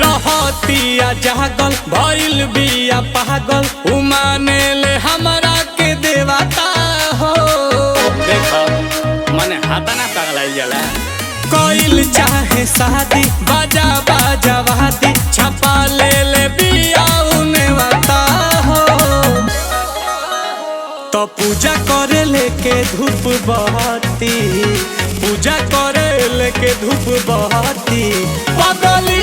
रहतिया जागल भइल बिया पागल उमाने ले हमरा के देवता हो। देखो मने हाथा ना पगलाइल जाला। कोइल चाहे शादी बाजा बाजा वादी छपा ले बिया उनेवता हो। तो पूजा करे लेके धूप बहती, पूजा करे लेके धूप बहती पगली